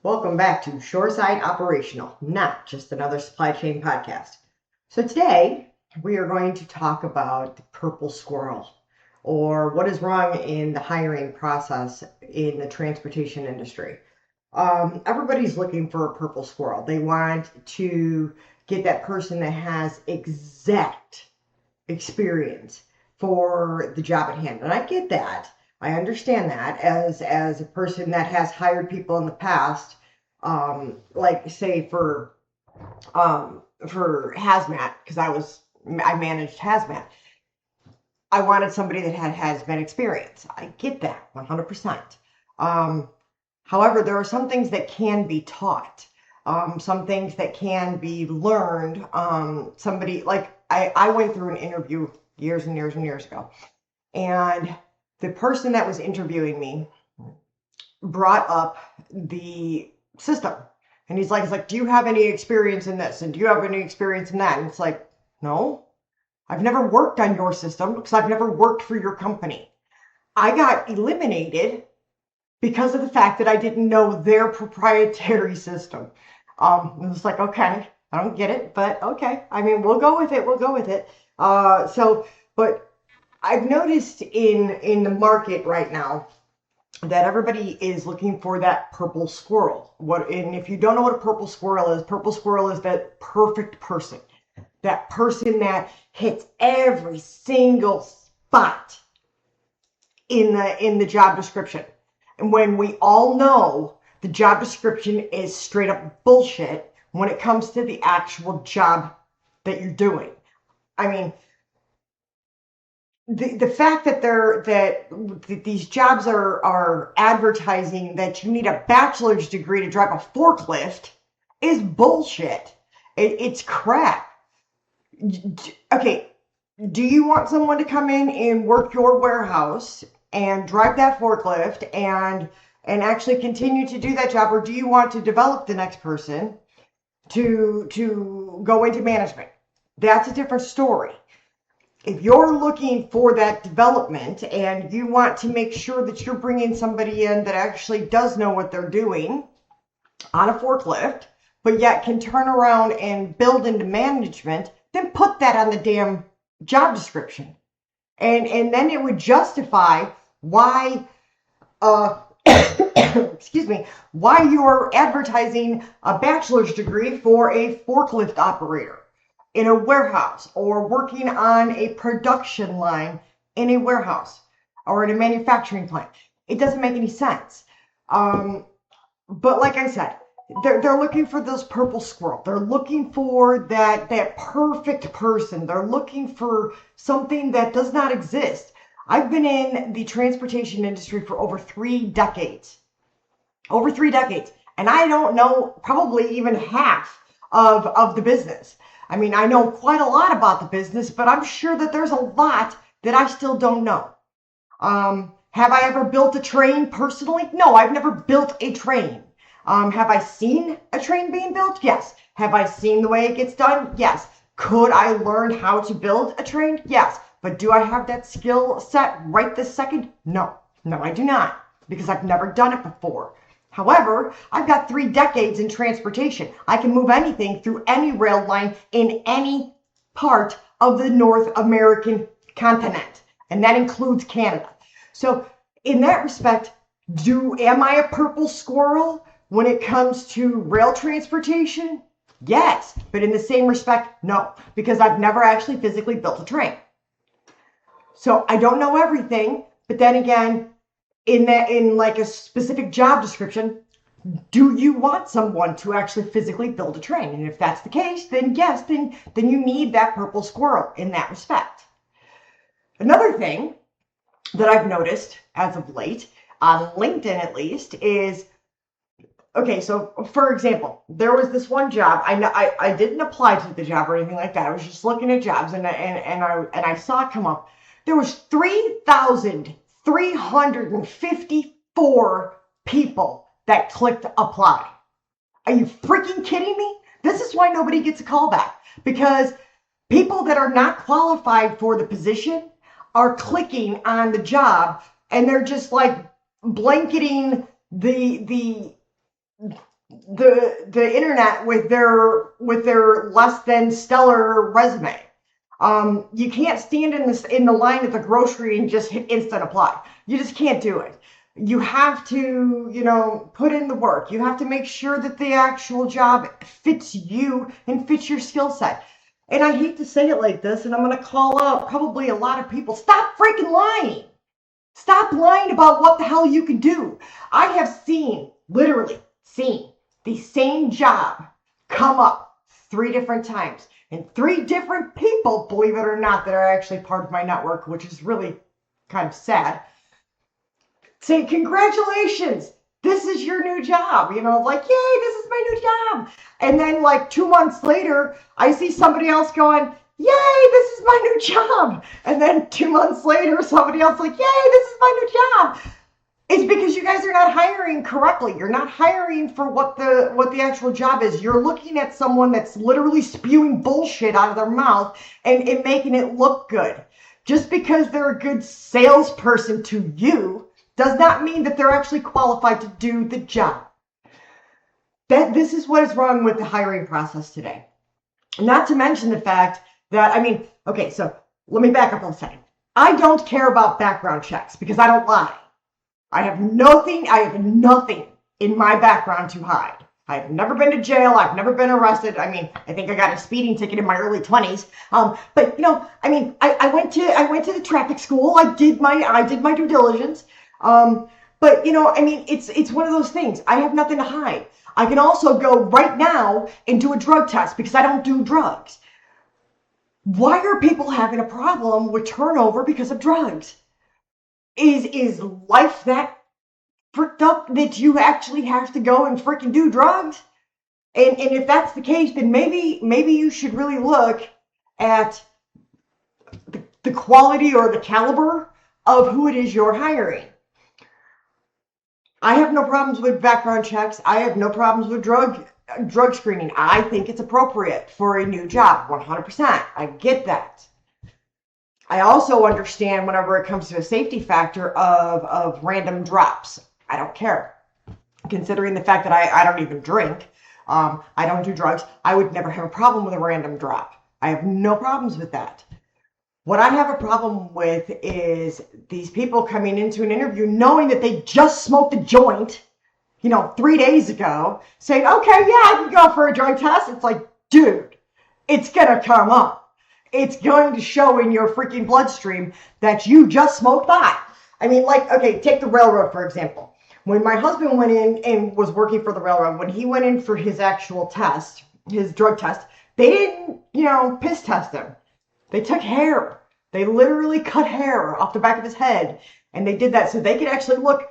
Welcome back to Shoreside Operational, not just another supply chain podcast. So today we are going to talk about the purple squirrel, or what is wrong in the hiring process in the transportation industry. Everybody's looking for a purple squirrel. They want to get that person that has exact experience for the job at hand. And I get that. I understand that as a person that has hired people in the past, like say for hazmat, because I managed hazmat. I wanted somebody that had hazmat experience. I get that 100%. However, there are some things that can be taught. Some things that can be learned. Somebody like I went through an interview years and years and years ago, and the person that was interviewing me brought up the system. And he's like, do you have any experience in this? And do you have any experience in that? And it's like, no, I've never worked on your system because I've never worked for your company. I got eliminated because of the fact that I didn't know their proprietary system. It was like, okay, I don't get it, but okay. I mean, we'll go with it. We'll go with it. But I've noticed in the market right now that everybody is looking for that purple squirrel. And if you don't know what a purple squirrel is that perfect person. That person that hits every single spot in the job description. And when we all know the job description is straight up bullshit when it comes to the actual job that you're doing. I mean, the fact that these jobs are advertising that you need a bachelor's degree to drive a forklift is bullshit. It's crap. Okay, do you want someone to come in and work your warehouse and drive that forklift and actually continue to do that job, or do you want to develop the next person to go into management? That's a different story. If you're looking for that development and you want to make sure that you're bringing somebody in that actually does know what they're doing on a forklift, but yet can turn around and build into management, then put that on the damn job description. And then it would justify why, excuse me, why you're advertising a bachelor's degree for a forklift operator in a warehouse, or working on a production line in a warehouse or in a manufacturing plant. It doesn't make any sense. But like I said, they're looking for those purple squirrel. They're looking for that perfect person. They're looking for something that does not exist. I've been in the transportation industry for over 3 decades. Over 3 decades. And I don't know probably even half of the business. I mean, I know quite a lot about the business, but I'm sure that there's a lot that I still don't know. Have I ever built a train personally? No, I've never built a train. Have I seen a train being built? Yes. Have I seen the way it gets done? Yes. Could I learn how to build a train? Yes. But do I have that skill set right this second? No. No, I do not, because I've never done it before. However, I've got 3 decades in transportation. I can move anything through any rail line in any part of the North American continent, and that includes Canada. So in that respect, am I a purple squirrel when it comes to rail transportation? Yes, but in the same respect, no, because I've never actually physically built a train. So I don't know everything, but then again, in like a specific job description, do you want someone to actually physically build a train? And if that's the case, then yes, then you need that purple squirrel in that respect. Another thing that I've noticed as of late, on LinkedIn at least, is, okay, so for example, there was this one job. I didn't apply to the job or anything like that. I was just looking at jobs, and I saw it come up. There was 3,354 people that clicked apply. Are you freaking kidding me? This is why nobody gets a call back, because people that are not qualified for the position are clicking on the job, and they're just like blanketing the the internet with their less than stellar resume. You can't stand in the line at the grocery and just hit instant apply. You just can't do it. You have to, put in the work. You have to make sure that the actual job fits you and fits your skill set. And I hate to say it like this, and I'm going to call out probably a lot of people. Stop freaking lying. Stop lying about what the hell you can do. I have literally seen the same job come up 3 different times. And 3 different people, believe it or not, that are actually part of my network, which is really kind of sad, say, congratulations, this is your new job. Like, yay, this is my new job. And then like 2 months later, I see somebody else going, yay, this is my new job. And then 2 months later, somebody else like, yay, this is my new job. It's because you guys are not hiring correctly. You're not hiring for what the actual job is. You're looking at someone that's literally spewing bullshit out of their mouth and making it look good. Just because they're a good salesperson to you does not mean that they're actually qualified to do the job. This is what is wrong with the hiring process today. Not to mention the fact that, okay, so let me back up a second. I don't care about background checks because I don't lie. I have nothing in my background to hide. I've never been to jail. I've never been arrested. I think I got a speeding ticket in my early 20s. But I went to the traffic school. I did my due diligence. But it's one of those things. I have nothing to hide. I can also go right now and do a drug test because I don't do drugs. Why are people having a problem with turnover because of drugs? Is life that fricked up that you actually have to go and freaking do drugs? And if that's the case, then maybe you should really look at the quality or the caliber of who it is you're hiring. I have no problems with background checks. I have no problems with drug screening. I think it's appropriate for a new job, 100%. I get that. I also understand whenever it comes to a safety factor of random drops. I don't care. Considering the fact that I don't even drink, I don't do drugs, I would never have a problem with a random drop. I have no problems with that. What I have a problem with is these people coming into an interview knowing that they just smoked a joint, 3 days ago, saying, okay, yeah, I can go for a drug test. It's like, dude, it's going to come up. It's going to show in your freaking bloodstream that you just smoked pot. Okay, take the railroad, for example. When my husband went in and was working for the railroad, when he went in for his actual test, his drug test, they didn't, piss test him. They took hair. They literally cut hair off the back of his head. And they did that so they could actually look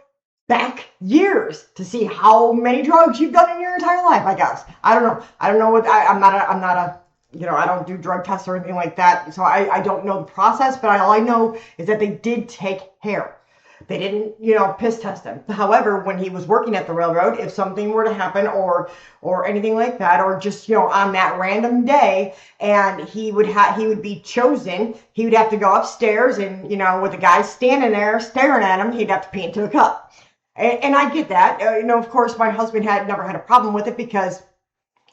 back years to see how many drugs you've done in your entire life, I guess. I don't know. I'm not a I don't do drug tests or anything like that. So I don't know the process, but all I know is that they did take hair. They didn't, piss test him. However, when he was working at the railroad, if something were to happen or anything like that, or just, on that random day, and he would be chosen, he would have to go upstairs and, with the guy standing there staring at him, he'd have to pee into a cup. And I get that. Of course, my husband never had a problem with it because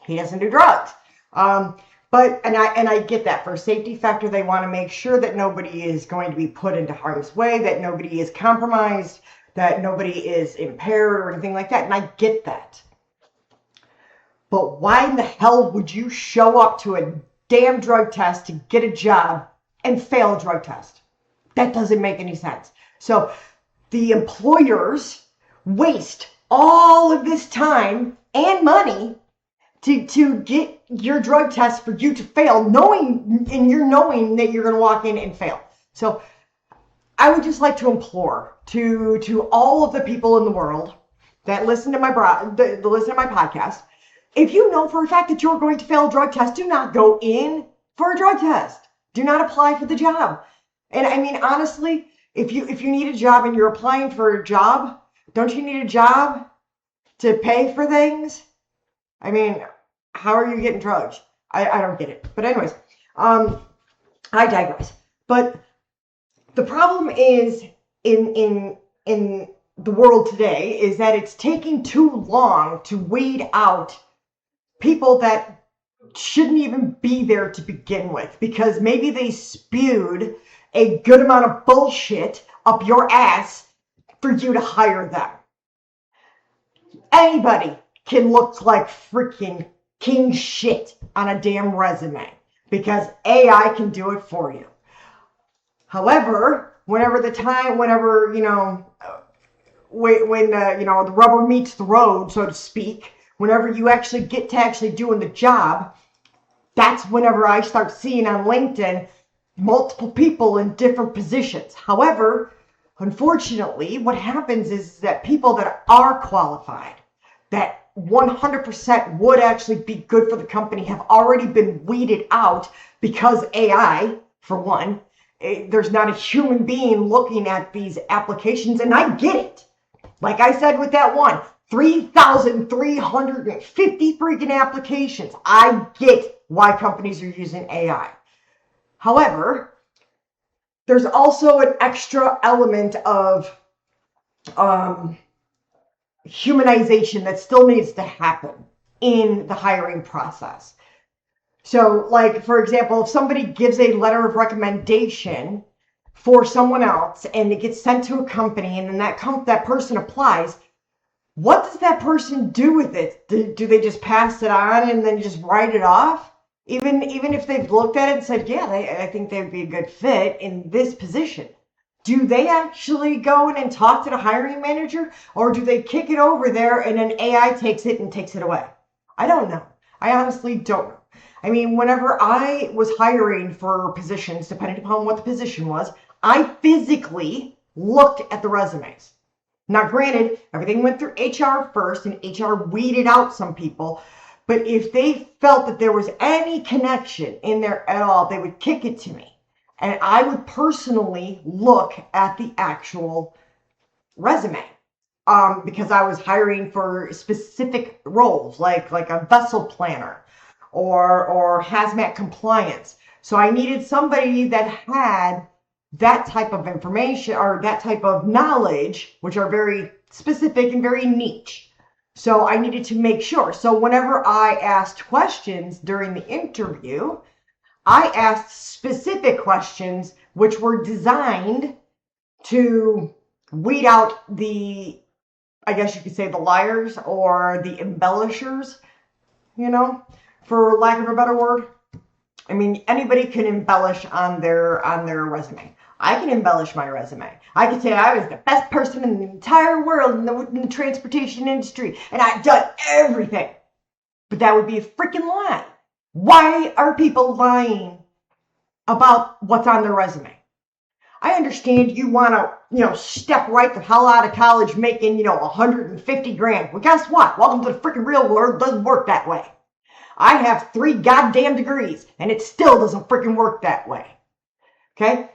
he doesn't do drugs. But I get that. For a safety factor, they want to make sure that nobody is going to be put into harm's way, that nobody is compromised, that nobody is impaired or anything like that. And I get that. But why in the hell would you show up to a damn drug test to get a job and fail a drug test? That doesn't make any sense. So the employers waste all of this time and money to get your drug test for you to fail, knowing that you're going to walk in and fail. So I would just like to implore to all of the people in the world that listen to my podcast, if you know for a fact that you're going to fail a drug test, do not go in for a drug test. Do not apply for the job. And honestly, if you need a job and you're applying for a job, don't you need a job to pay for things? How are you getting drugs? I don't get it. But anyways, I digress. But the problem is in the world today is that it's taking too long to weed out people that shouldn't even be there to begin with, because maybe they spewed a good amount of bullshit up your ass for you to hire them. Anybody can look like freaking king shit on a damn resume because AI can do it for you. However, whenever the rubber meets the road, so to speak, whenever you actually get to actually doing the job, that's whenever I start seeing on LinkedIn multiple people in different positions. However, unfortunately, what happens is that people that are qualified, that 100% would actually be good for the company, have already been weeded out because AI, for one, there's not a human being looking at these applications, and I get it. Like I said with that one, 3,350 freaking applications. I get why companies are using AI. However, there's also an extra element of humanization that still needs to happen in the hiring process. So, like, for example, if somebody gives a letter of recommendation for someone else and it gets sent to a company and then that person applies, what does that person do with it? Do they just pass it on and then just write it off? Even if they've looked at it and said, yeah, I think they would be a good fit in this position. Do they actually go in and talk to the hiring manager, or do they kick it over there and then AI takes it and takes it away? I don't know. I honestly don't know. I mean, whenever I was hiring for positions, depending upon what the position was, I physically looked at the resumes. Now, granted, everything went through HR first, and HR weeded out some people. But if they felt that there was any connection in there at all, they would kick it to me. And I would personally look at the actual resume. Because I was hiring for specific roles, like a vessel planner or hazmat compliance. So I needed somebody that had that type of information or that type of knowledge, which are very specific and very niche. So I needed to make sure. So whenever I asked questions during the interview, I asked specific questions which were designed to weed out the, I guess you could say, the liars or the embellishers, for lack of a better word. I mean, anybody can embellish on their resume. I can embellish my resume. I can say I was the best person in the entire world in the transportation industry, and I've done everything. But that would be a freaking lie. Why are people lying about what's on their resume? I understand you want to, step right the hell out of college making, 150 grand. Well, guess what? Welcome to the freaking real world. It doesn't work that way. I have 3 goddamn degrees, and it still doesn't freaking work that way. Okay?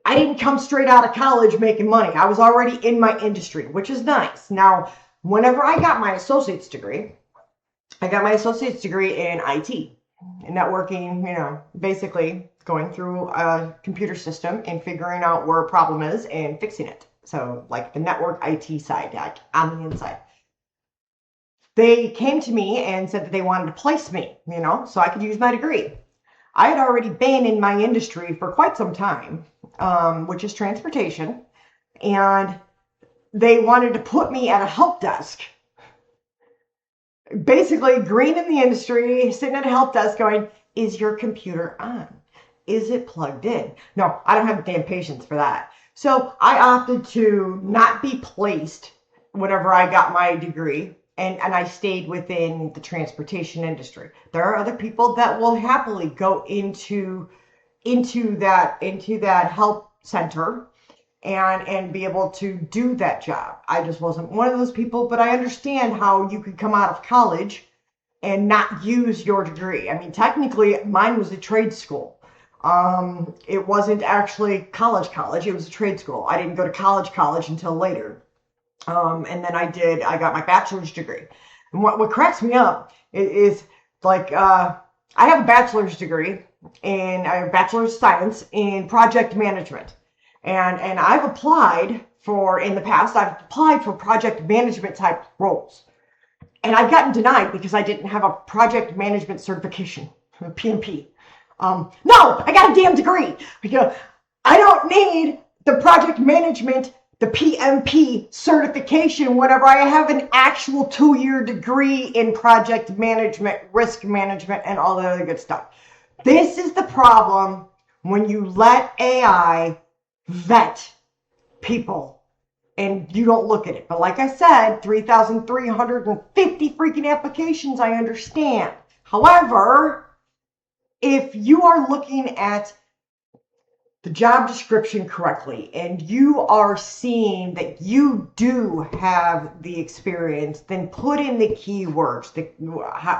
I didn't come straight out of college making money. I was already in my industry, which is nice. Now, whenever I got my associate's degree, in IT, in networking, basically going through a computer system and figuring out where a problem is and fixing it. So, like the network IT side, like on the inside. They came to me and said that they wanted to place me, so I could use my degree. I had already been in my industry for quite some time, which is transportation, and they wanted to put me at a help desk. Basically, green in the industry, sitting at a help desk going, is your computer on? Is it plugged in? No, I don't have the damn patience for that. So I opted to not be placed whenever I got my degree. And I stayed within the transportation industry. There are other people that will happily go into that help center and be able to do that job. I just wasn't one of those people, but I understand how you could come out of college and not use your degree. I mean, technically, mine was a trade school. It wasn't actually college. It was a trade school. I didn't go to college until later. And then I got my bachelor's degree. And what cracks me up is like, I have a bachelor's degree in a bachelor's of science in project management. And I've applied for, in the past, I've applied for project management type roles. And I've gotten denied because I didn't have a project management certification, PMP. No, I got a damn degree. I don't need the project management, the PMP certification whenever I have an actual 2-year degree in project management, risk management, and all the other good stuff. This is the problem when you let AI vet people and you don't look at it. But like I said, 3,350 freaking applications, I understand. However, if you are looking at the job description correctly and you are seeing that you do have the experience, then put in the keywords.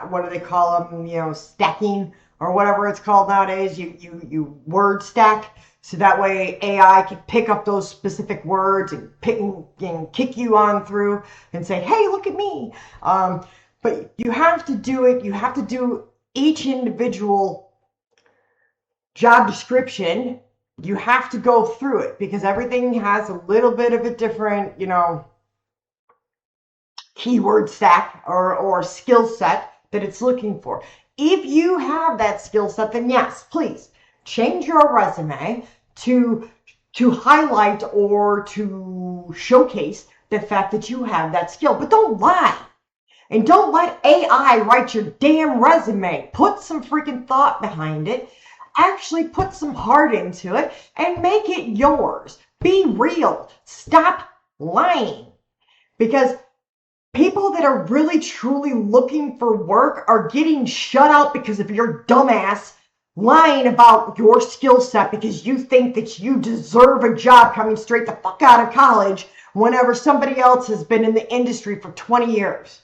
What do they call them? Stacking or whatever it's called nowadays. You word stack. So that way AI can pick up those specific words and kick you on through and say, hey, look at me. But you have to do it. You have to do each individual job description. You have to go through it because everything has a little bit of a different, keyword stack or skill set that it's looking for. If you have that skill set, then yes, please change your resume to highlight or to showcase the fact that you have that skill. But don't lie. And don't let AI write your damn resume. Put some freaking thought behind it. Actually put some heart into it and make it yours. Be real. Stop lying. Because people that are really truly looking for work are getting shut out because of your dumbass lying about your skill set because you think that you deserve a job coming straight the fuck out of college whenever somebody else has been in the industry for 20 years.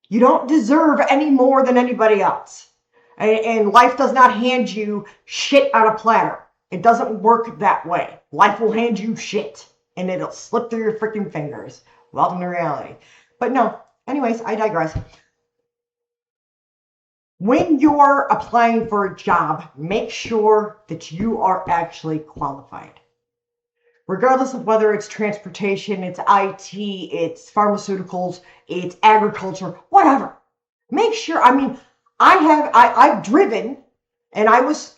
You don't deserve any more than anybody else. And life does not hand you shit on a platter. It doesn't work that way. Life will hand you shit and it'll slip through your freaking fingers. Welcome to reality. But no, anyways, I digress. When you're applying for a job, make sure that you are actually qualified. Regardless of whether it's transportation, it's IT, it's pharmaceuticals, it's agriculture, whatever. Make sure, I've driven and I was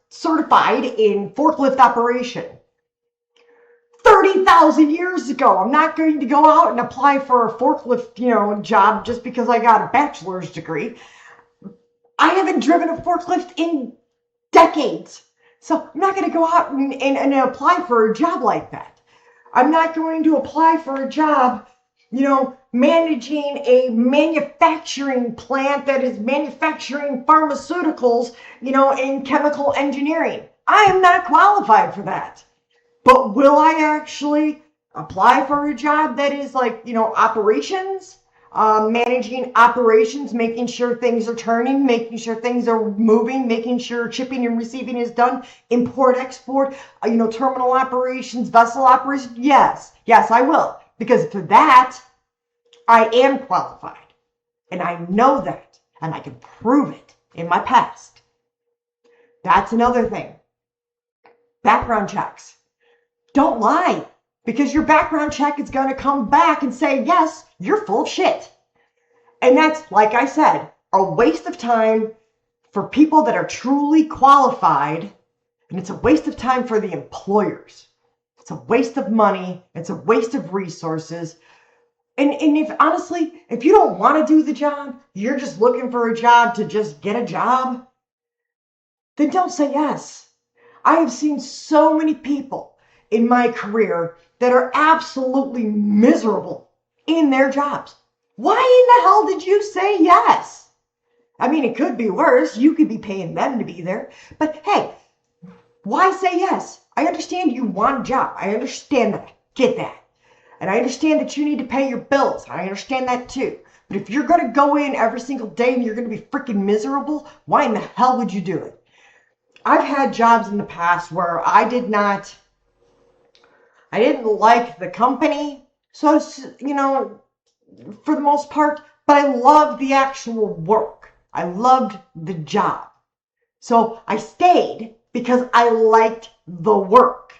certified in forklift operation 30,000 years ago. I'm not going to go out and apply for a forklift, job just because I got a bachelor's degree. I haven't driven a forklift in decades. So I'm not going to go out and apply for a job like that. I'm not going to apply for a job, managing a manufacturing plant that is manufacturing pharmaceuticals, in chemical engineering. I am not qualified for that. But will I actually apply for a job that is operations? Managing operations, making sure things are turning, making sure things are moving, making sure shipping and receiving is done, import, export, terminal operations, vessel operations. Yes, I will. Because for that, I am qualified. And I know that. And I can prove it in my past. That's another thing. Background checks. Don't lie. Because your background check is going to come back and say, yes, you're full of shit. And that's, like I said, a waste of time for people that are truly qualified. And it's a waste of time for the employers. It's a waste of money. It's a waste of resources. And if you don't want to do the job, you're just looking for a job to just get a job, then don't say yes. I have seen so many people in my career that are absolutely miserable in their jobs. Why in the hell did you say yes? It could be worse. You could be paying them to be there. But hey, why say yes? I understand you want a job. I understand that. Get that. And I understand that you need to pay your bills. I understand that too. But if you're going to go in every single day and you're going to be freaking miserable, why in the hell would you do it? I've had jobs in the past where I didn't like the company. So, for the most part, but I loved the actual work. I loved the job. So I stayed because I liked the work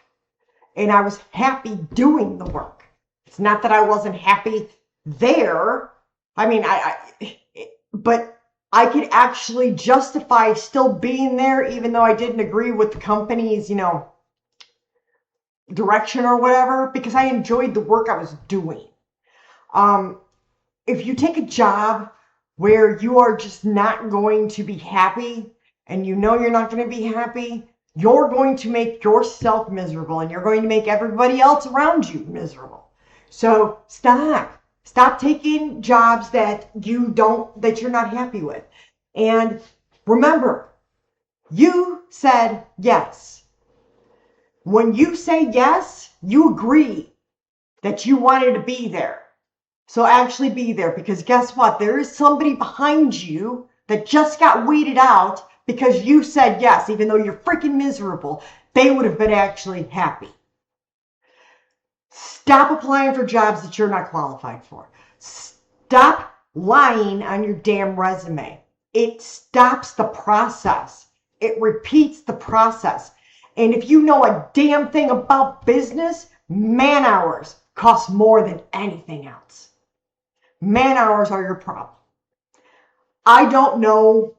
and I was happy doing the work. It's not that I wasn't happy there. I mean, but I could actually justify still being there, even though I didn't agree with the company's, direction or whatever, because I enjoyed the work I was doing. If you take a job where you are just not going to be happy and you know you're not going to be happy, you're going to make yourself miserable and you're going to make everybody else around you miserable. So stop taking jobs that you're not happy with. And remember, you said yes. When you say yes, you agree that you wanted to be there. So actually be there, because guess what? There is somebody behind you that just got weeded out because you said yes, even though you're freaking miserable. They would have been actually happy. Stop applying for jobs that you're not qualified for. Stop lying on your damn resume. It stops the process. It repeats the process. And if you know a damn thing about business, man hours cost more than anything else. Man hours are your problem. I don't know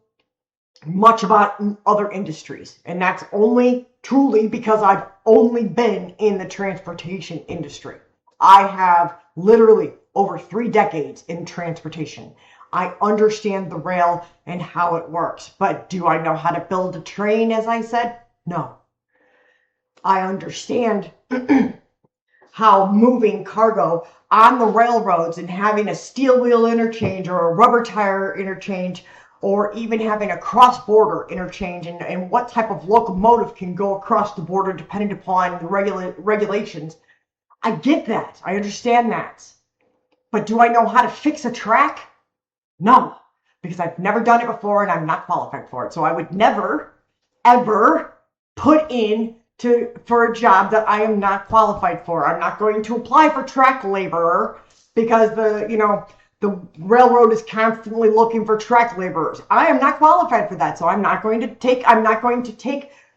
much about other industries, and that's only truly because I've only been in the transportation industry. I have literally over 3 decades in transportation. I understand the rail and how it works, but do I know how to build a train, as I said? No. I understand how moving cargo on the railroads and having a steel wheel interchange or a rubber tire interchange, or even having a cross-border interchange, and what type of locomotive can go across the border depending upon the regulations. I get that. I understand that. But do I know how to fix a track? No, because I've never done it before and I'm not qualified for it. So I would never, ever put in for a job that I am not qualified for. I'm not going to apply for track laborer because the railroad is constantly looking for track laborers. I am not qualified for that, so I'm not going to take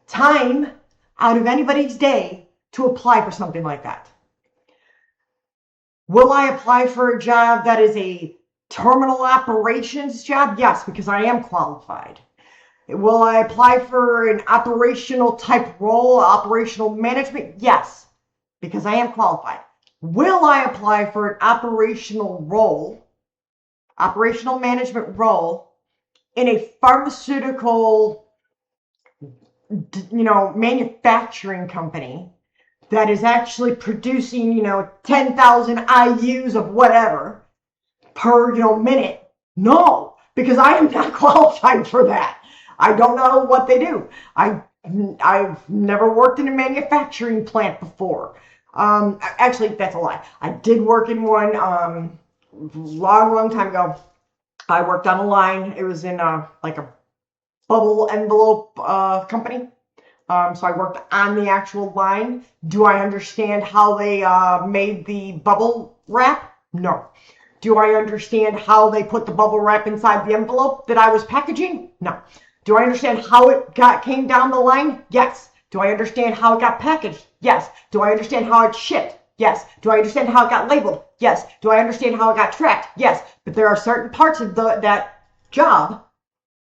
time out of anybody's day to apply for something like that. Will I apply for a job that is a terminal operations job? Yes, because I am qualified. Will I apply for an operational type role, operational management? Yes, because I am qualified. Will I apply for an operational management role in a pharmaceutical, manufacturing company that is actually producing, 10,000 IUs of whatever per, minute? No, because I am not qualified for that. I don't know what they do. I've never worked in a manufacturing plant before. Actually, that's a lie. I did work in one long time ago. I worked on a line. It was in a bubble envelope company. So I worked on the actual line. Do I understand how they made the bubble wrap? No. Do I understand how they put the bubble wrap inside the envelope that I was packaging? No. Do I understand how it came down the line? Yes. Do I understand how it got packaged? Yes. Do I understand how it shipped? Yes. Do I understand how it got labeled? Yes. Do I understand how it got tracked? Yes. But there are certain parts of that job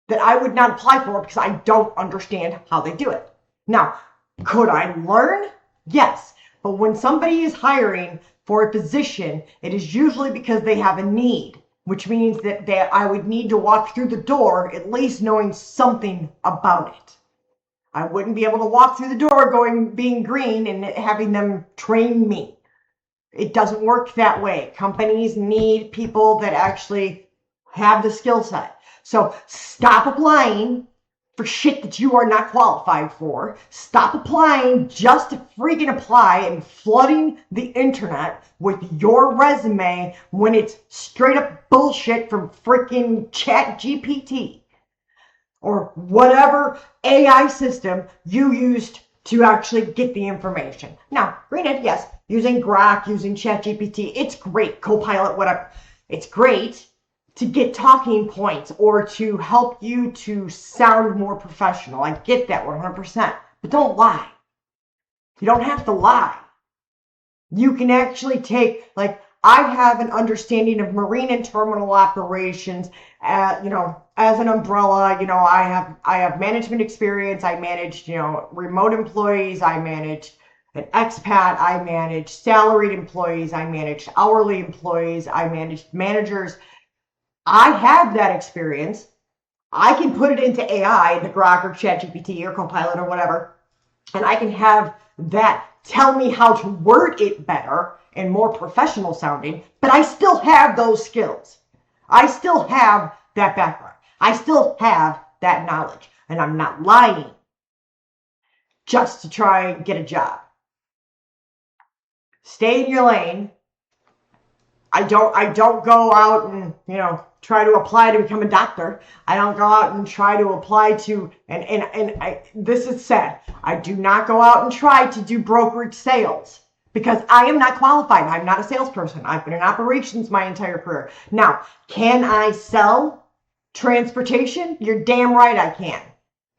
that I would not apply for because I don't understand how they do it. Now, could I learn? Yes. But when somebody is hiring for a position, it is usually because they have a need, which means that I would need to walk through the door at least knowing something about it. I wouldn't be able to walk through the door being green and having them train me. It doesn't work that way. Companies need people that actually have the skill set. So stop applying for shit that you are not qualified for. Stop applying just to freaking apply and flooding the internet with your resume when it's straight up bullshit from freaking ChatGPT or whatever AI system you used to actually get the information. Now, granted, yes, using Grok, using ChatGPT, it's great. Copilot, whatever. It's great to get talking points or to help you to sound more professional. I get that 100%, but don't lie. You don't have to lie. You can actually take, like, I have an understanding of marine and terminal operations, as an umbrella. I have management experience. I managed, remote employees. I managed an expat. I managed salaried employees. I managed hourly employees. I managed managers. I have that experience. I can put it into AI, the Grok or ChatGPT or Copilot or whatever, and I can have that tell me how to word it better and more professional sounding, but I still have those skills. I still have that background. I still have that knowledge, and I'm not lying just to try and get a job. Stay in your lane. I don't go out and, try to apply to become a doctor. I don't go out and try to apply to, this is sad. I do not go out and try to do brokerage sales because I am not qualified. I'm not a salesperson. I've been in operations my entire career. Now, can I sell transportation? You're damn right I can,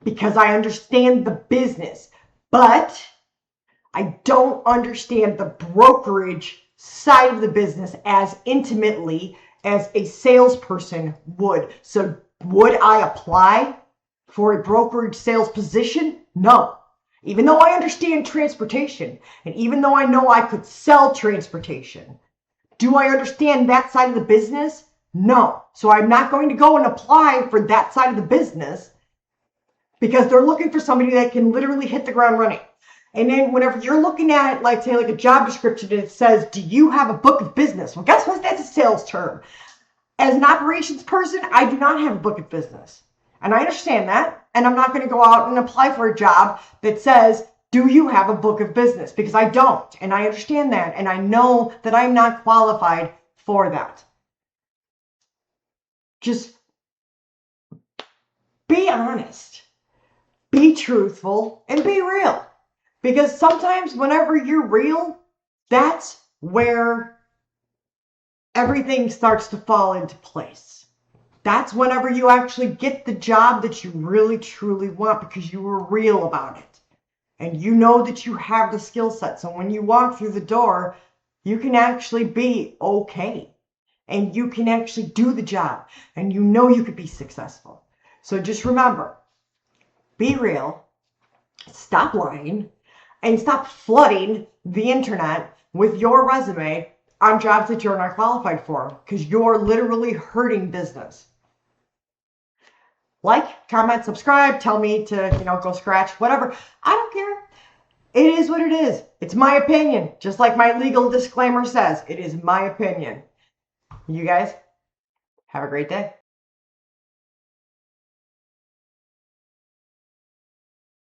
because I understand the business, but I don't understand the brokerage side of the business as intimately as a salesperson would. So would I apply for a brokerage sales position? No. Even though I understand transportation, and even though I know I could sell transportation, do I understand that side of the business? No. So I'm not going to go and apply for that side of the business because they're looking for somebody that can literally hit the ground running. And then whenever you're looking at, like a job description, and it says, do you have a book of business? Well, guess what? That's a sales term. As an operations person, I do not have a book of business. And I understand that. And I'm not going to go out and apply for a job that says, do you have a book of business? Because I don't. And I understand that. And I know that I'm not qualified for that. Just be honest. Be truthful and be real. Because sometimes whenever you're real, that's where everything starts to fall into place. That's whenever you actually get the job that you really, truly want because you were real about it. And you know that you have the skill set. So when you walk through the door, you can actually be okay. And you can actually do the job. And you know you could be successful. So just remember, be real, stop lying, and stop flooding the internet with your resume on jobs that you're not qualified for, because you're literally hurting business. Like, comment, subscribe, tell me to, go scratch, whatever. I don't care. It is what it is. It's my opinion. Just like my legal disclaimer says, it is my opinion. You guys, have a great day.